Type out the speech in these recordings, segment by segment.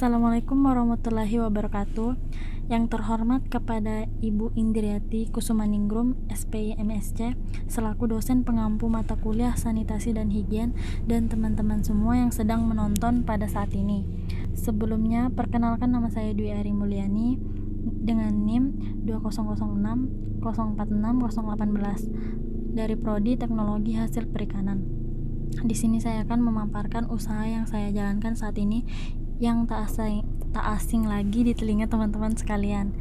Assalamualaikum warahmatullahi wabarakatuh. Yang terhormat kepada Ibu Indriati Kusumaningrum, SPI MSc, selaku dosen pengampu mata kuliah sanitasi dan higien, dan teman-teman semua yang sedang menonton pada saat ini. Sebelumnya, perkenalkan nama saya Dwi Ari Mulyani dengan NIM 2006 046 018 dari Prodi Teknologi Hasil Perikanan. Di sini saya akan memaparkan usaha yang saya jalankan saat ini yang tak asing lagi di telinga teman-teman sekalian,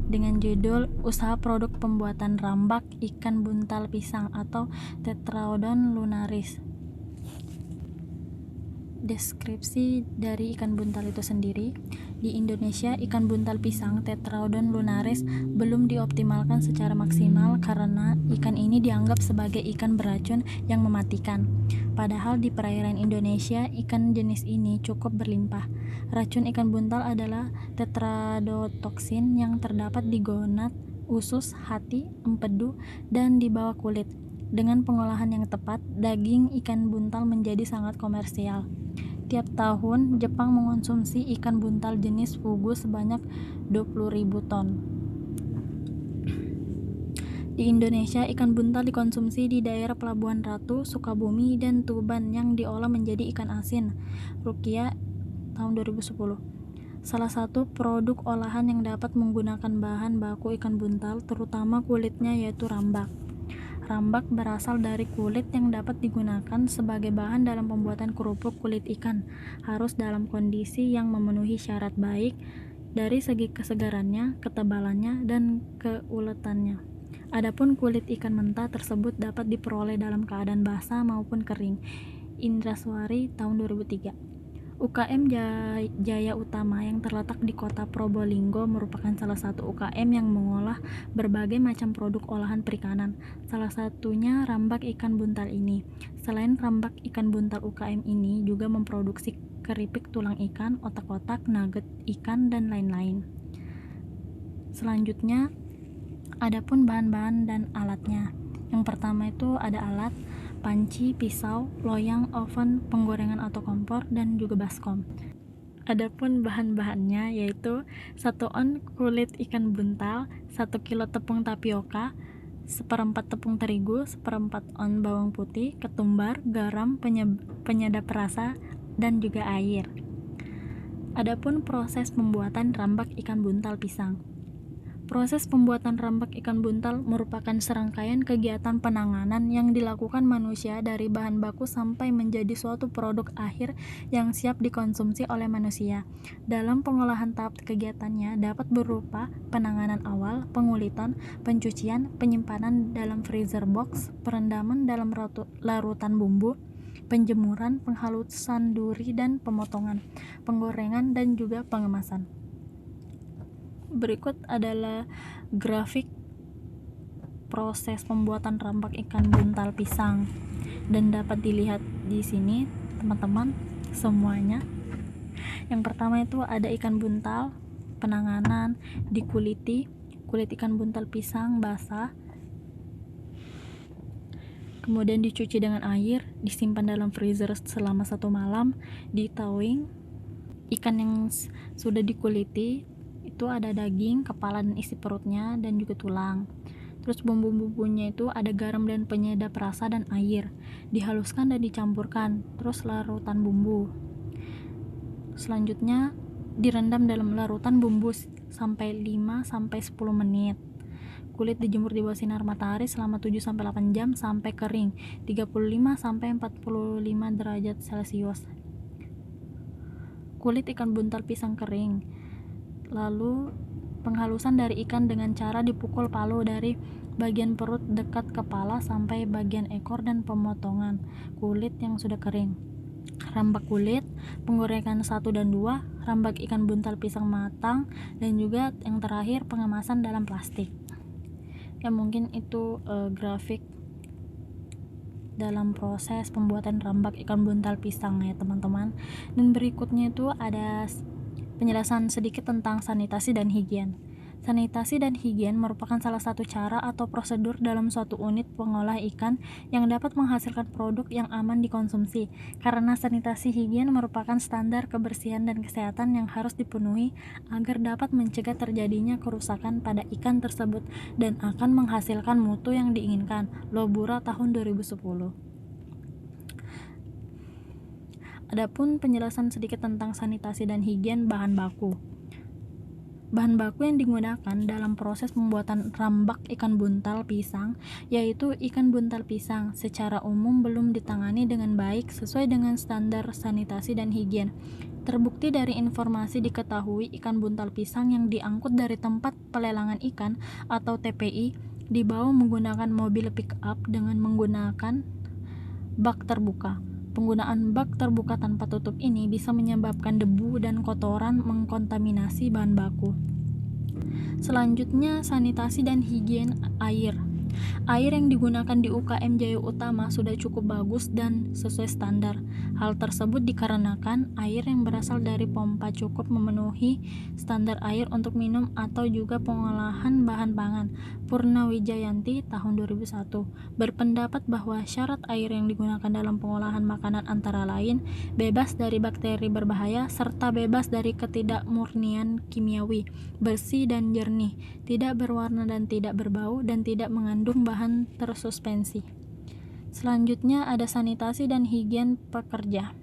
dengan judul Usaha Produk Pembuatan Rambak Ikan Buntal Pisang atau Tetraodon lunaris. Deskripsi dari ikan buntal itu sendiri: di Indonesia, ikan buntal pisang Tetraodon lunaris belum dioptimalkan secara maksimal karena ikan ini dianggap sebagai ikan beracun yang mematikan. Padahal di perairan Indonesia, ikan jenis ini cukup berlimpah. Racun ikan buntal adalah tetradotoksin yang terdapat di gonad, usus, hati, empedu, dan di bawah kulit. Dengan pengolahan yang tepat, daging ikan buntal menjadi sangat komersial. Tiap tahun, Jepang mengonsumsi ikan buntal jenis fugu sebanyak 20.000 ton. Di Indonesia, ikan buntal dikonsumsi di daerah Pelabuhan Ratu, Sukabumi, dan Tuban yang diolah menjadi ikan asin. Rukia tahun 2010. Salah satu produk olahan yang dapat menggunakan bahan baku ikan buntal, terutama kulitnya, yaitu rambak. Rambak berasal dari kulit yang dapat digunakan sebagai bahan dalam pembuatan kerupuk kulit ikan. Harus dalam kondisi yang memenuhi syarat baik dari segi kesegarannya, ketebalannya, dan keuletannya. Adapun kulit ikan mentah tersebut dapat diperoleh dalam keadaan basah maupun kering. Indraswari tahun 2003. UKM Jaya Utama yang terletak di kota Probolinggo merupakan salah satu UKM yang mengolah berbagai macam produk olahan perikanan. Salah satunya rambak ikan buntal ini. Selain rambak ikan buntal, UKM ini juga memproduksi keripik tulang ikan, otak-otak, nugget ikan, dan lain-lain. Selanjutnya, adapun bahan-bahan dan alatnya. Yang pertama itu ada alat panci, pisau, loyang, oven, penggorengan atau kompor, dan juga baskom. Adapun bahan-bahannya yaitu 1 on kulit ikan buntal, 1 kilo tepung tapioka, 1/4 tepung terigu, 1/4 on bawang putih, ketumbar, garam, penyedap rasa, dan juga air. Adapun proses pembuatan rambak ikan buntal pisang. Proses pembuatan rambak ikan buntal merupakan serangkaian kegiatan penanganan yang dilakukan manusia dari bahan baku sampai menjadi suatu produk akhir yang siap dikonsumsi oleh manusia. Dalam pengolahan, tahap kegiatannya dapat berupa penanganan awal, pengulitan, pencucian, penyimpanan dalam freezer box, perendaman dalam larutan bumbu, penjemuran, penghalusan duri dan pemotongan, penggorengan, dan juga pengemasan. Berikut adalah grafik proses pembuatan rambak ikan buntal pisang, dan dapat dilihat di sini teman-teman semuanya. Yang pertama itu ada ikan buntal, penanganan, dikuliti, kulit ikan buntal pisang basah, kemudian dicuci dengan air, disimpan dalam freezer selama 1 malam, ditowing. Ikan yang sudah dikuliti itu ada daging, kepala dan isi perutnya, dan juga tulang. Terus bumbu-bumbunya itu ada garam dan penyedap rasa dan air. Dihaluskan dan dicampurkan. Terus larutan bumbu. Selanjutnya direndam dalam larutan bumbu sampai 5-10 menit. Kulit dijemur di bawah sinar matahari selama 7-8 jam sampai kering, 35-45 derajat Celcius. Kulit ikan buntal pisang kering. Lalu penghalusan dari ikan dengan cara dipukul palu dari bagian perut dekat kepala sampai bagian ekor, dan pemotongan kulit yang sudah kering. Rambak kulit, penggorengan 1 dan 2, rambak ikan buntal pisang matang, dan juga yang terakhir pengemasan dalam plastik. Ya, mungkin itu grafik dalam proses pembuatan rambak ikan buntal pisang ya teman-teman. Dan berikutnya itu ada penjelasan sedikit tentang sanitasi dan higien. Sanitasi dan higien merupakan salah satu cara atau prosedur dalam suatu unit pengolah ikan yang dapat menghasilkan produk yang aman dikonsumsi. Karena sanitasi higien merupakan standar kebersihan dan kesehatan yang harus dipenuhi agar dapat mencegah terjadinya kerusakan pada ikan tersebut dan akan menghasilkan mutu yang diinginkan. Lobura tahun 2010. Adapun penjelasan sedikit tentang sanitasi dan higien bahan baku. Bahan baku yang digunakan dalam proses pembuatan rambak ikan buntal pisang yaitu ikan buntal pisang secara umum belum ditangani dengan baik sesuai dengan standar sanitasi dan higien. Terbukti dari informasi diketahui ikan buntal pisang yang diangkut dari tempat pelelangan ikan atau TPI dibawa menggunakan mobil pick up dengan menggunakan bak terbuka. Penggunaan bak terbuka tanpa tutup ini bisa menyebabkan debu dan kotoran mengkontaminasi bahan baku. Selanjutnya, sanitasi dan higien air. Air yang digunakan di UKM Jaya Utama sudah cukup bagus dan sesuai standar. Hal tersebut dikarenakan air yang berasal dari pompa cukup memenuhi standar air untuk minum atau juga pengolahan bahan pangan. Purna Wijayanti tahun 2001 berpendapat bahwa syarat air yang digunakan dalam pengolahan makanan antara lain bebas dari bakteri berbahaya serta bebas dari ketidakmurnian kimiawi, bersih dan jernih, tidak berwarna dan tidak berbau, dan tidak mengandung bahan tersuspensi. Selanjutnya ada sanitasi dan higien pekerja.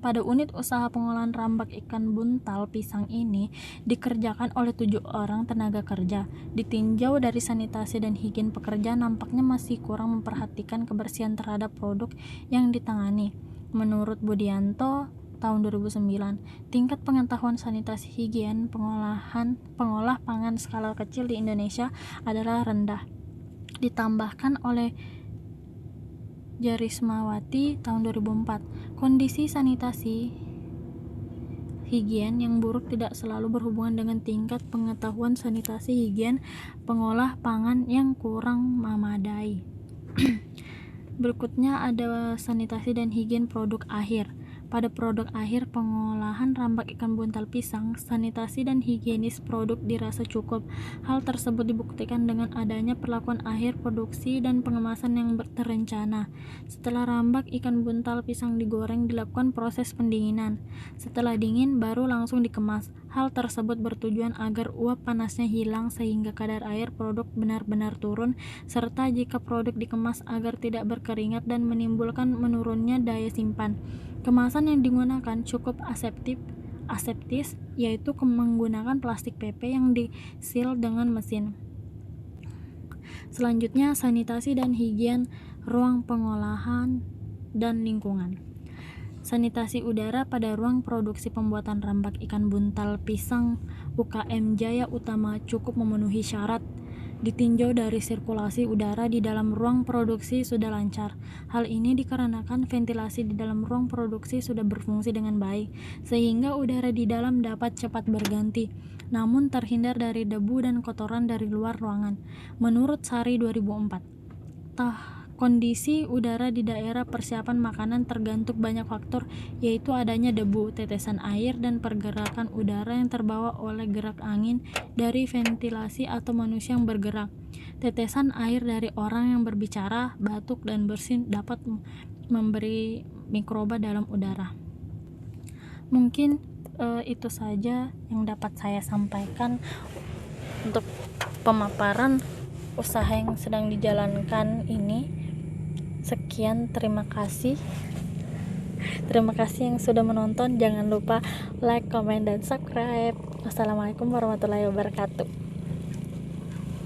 Pada unit usaha pengolahan rambak ikan buntal pisang ini dikerjakan oleh 7 orang tenaga kerja. Ditinjau dari sanitasi dan higien pekerja nampaknya masih kurang memperhatikan kebersihan terhadap produk yang ditangani. Menurut Budianto tahun 2009, tingkat pengetahuan sanitasi higien pengolah pangan skala kecil di Indonesia adalah rendah. Ditambahkan oleh Jarismawati tahun 2004, kondisi sanitasi higien yang buruk tidak selalu berhubungan dengan tingkat pengetahuan sanitasi higien pengolah pangan yang kurang memadai. Berikutnya ada sanitasi dan higien produk akhir. Pada produk akhir pengolahan rambak ikan buntal pisang, sanitasi dan higienis produk dirasa cukup. Hal tersebut dibuktikan dengan adanya perlakuan akhir produksi dan pengemasan yang terencana. Setelah rambak ikan buntal pisang digoreng, dilakukan proses pendinginan. Setelah dingin, baru langsung dikemas. Hal tersebut bertujuan agar uap panasnya hilang sehingga kadar air produk benar-benar turun, serta jika produk dikemas agar tidak berkeringat dan menimbulkan menurunnya daya simpan. Kemasan yang digunakan cukup aseptis, yaitu menggunakan plastik PP yang disil dengan mesin. Selanjutnya, sanitasi dan higien ruang pengolahan dan lingkungan. Sanitasi udara pada ruang produksi pembuatan rambak ikan buntal pisang UKM Jaya Utama cukup memenuhi syarat. Ditinjau dari sirkulasi udara di dalam ruang produksi sudah lancar. Hal ini dikarenakan ventilasi di dalam ruang produksi sudah berfungsi dengan baik, sehingga udara di dalam dapat cepat berganti, namun terhindar dari debu dan kotoran dari luar ruangan. Menurut Sari 2004, kondisi udara di daerah persiapan makanan tergantung banyak faktor, yaitu adanya debu, tetesan air, dan pergerakan udara yang terbawa oleh gerak angin dari ventilasi atau manusia yang bergerak. Tetesan air dari orang yang berbicara, batuk, dan bersin dapat memberi mikroba dalam udara. Mungkin itu saja yang dapat saya sampaikan untuk pemaparan usaha yang sedang dijalankan ini. Sekian, terima kasih. Terima kasih yang sudah menonton. Jangan lupa like, comment, dan subscribe. Wassalamualaikum warahmatullahi wabarakatuh.